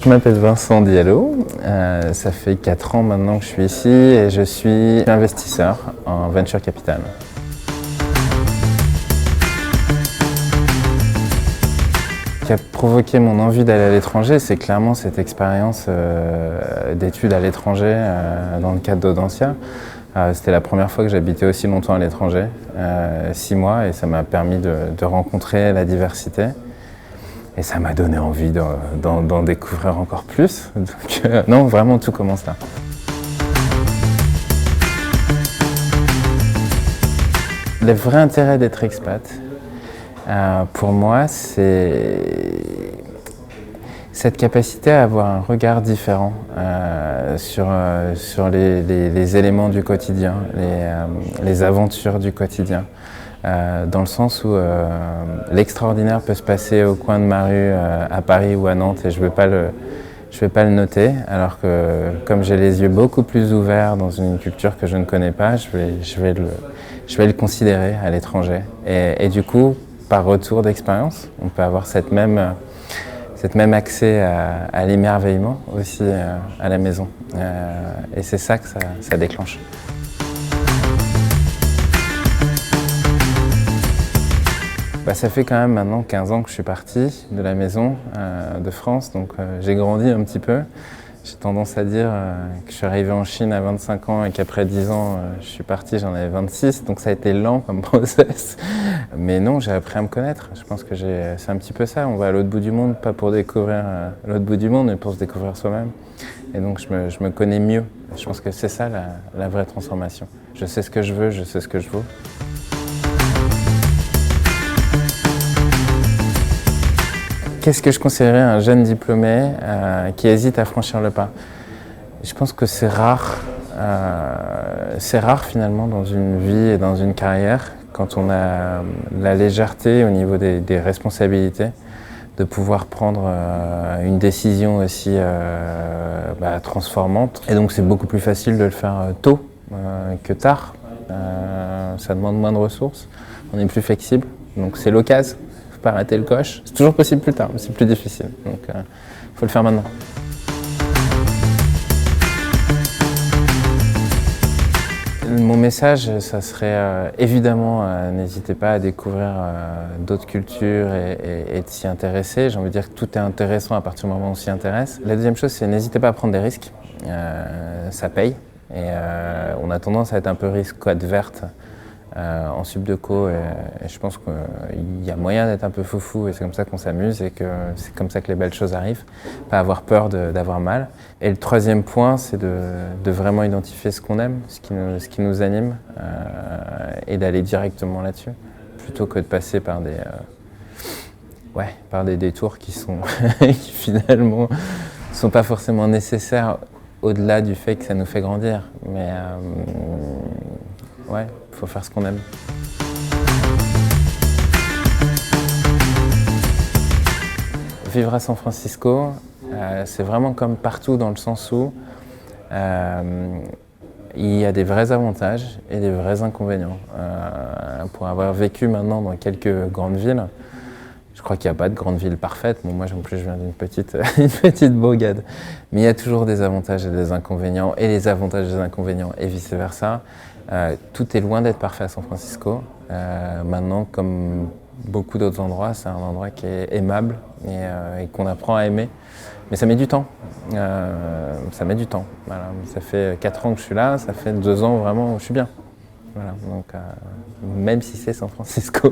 Je m'appelle Vincent Diallo, ça fait 4 ans maintenant que je suis ici et je suis investisseur en venture capital. Ce qui a provoqué mon envie d'aller à l'étranger, c'est clairement cette expérience d'études à l'étranger dans le cadre d'Audencia. C'était la première fois que j'habitais aussi longtemps à l'étranger, 6 mois, et ça m'a permis de rencontrer la diversité. Et ça m'a donné envie d'en découvrir encore plus. Donc, non, vraiment, tout commence là. Le vrai intérêt d'être expat, pour moi, c'est cette capacité à avoir un regard différent sur les éléments du quotidien, les aventures du quotidien. Dans le sens où l'extraordinaire peut se passer au coin de ma rue à Paris ou à Nantes et je vais pas le noter, alors que comme j'ai les yeux beaucoup plus ouverts dans une culture que je ne connais pas, je vais le considérer à l'étranger. Et du coup, par retour d'expérience, on peut avoir cette même accès à l'émerveillement aussi à la maison. Et c'est ça que ça déclenche. Ça fait quand même maintenant 15 ans que je suis parti de la maison de France, donc j'ai grandi un petit peu. J'ai tendance à dire que je suis arrivé en Chine à 25 ans et qu'après 10 ans, je suis parti, j'en avais 26, donc ça a été lent comme process. Mais non, j'ai appris à me connaître. Je pense que c'est un petit peu ça, on va à l'autre bout du monde, pas pour découvrir l'autre bout du monde, mais pour se découvrir soi-même. Et donc je me connais mieux. Je pense que c'est ça la vraie transformation. Je sais ce que je veux, je sais ce que je vaux. Qu'est-ce que je conseillerais à un jeune diplômé qui hésite à franchir le pas? Je pense que c'est rare finalement dans une vie et dans une carrière, quand on a la légèreté au niveau des responsabilités, de pouvoir prendre une décision aussi transformante. Et donc c'est beaucoup plus facile de le faire tôt que tard. Ça demande moins de ressources, on est plus flexible, donc c'est l'occasion. Pas rater le coche. C'est toujours possible plus tard, mais c'est plus difficile. Donc, faut le faire maintenant. Mon message, ça serait évidemment, n'hésitez pas à découvrir d'autres cultures et de s'y intéresser. J'ai envie de dire que tout est intéressant à partir du moment où on s'y intéresse. La deuxième chose, c'est n'hésitez pas à prendre des risques. Ça paye. Et on a tendance à être un peu risque-cote verte. En subdeco, et je pense qu'il y a moyen d'être un peu foufou et c'est comme ça qu'on s'amuse et que c'est comme ça que les belles choses arrivent, pas avoir peur d'avoir mal. Et le troisième point, c'est de vraiment identifier ce qu'on aime, ce qui nous anime et d'aller directement là-dessus, plutôt que de passer par des détours qui finalement sont pas forcément nécessaires au-delà du fait que ça nous fait grandir. Mais il faut faire ce qu'on aime. Vivre à San Francisco, c'est vraiment comme partout dans le sens où il y a des vrais avantages et des vrais inconvénients. Pour avoir vécu maintenant dans quelques grandes villes, je crois qu'il n'y a pas de grande ville parfaite. Bon, moi, en plus, je viens d'une petite bourgade. Mais il y a toujours des avantages et des inconvénients, et les avantages et les inconvénients, et vice-versa. Tout est loin d'être parfait à San Francisco. Maintenant, comme beaucoup d'autres endroits, c'est un endroit qui est aimable et qu'on apprend à aimer. Mais ça met du temps. Voilà. Ça fait 4 ans que je suis là, ça fait 2 ans vraiment où je suis bien. Voilà. Donc, même si c'est San Francisco.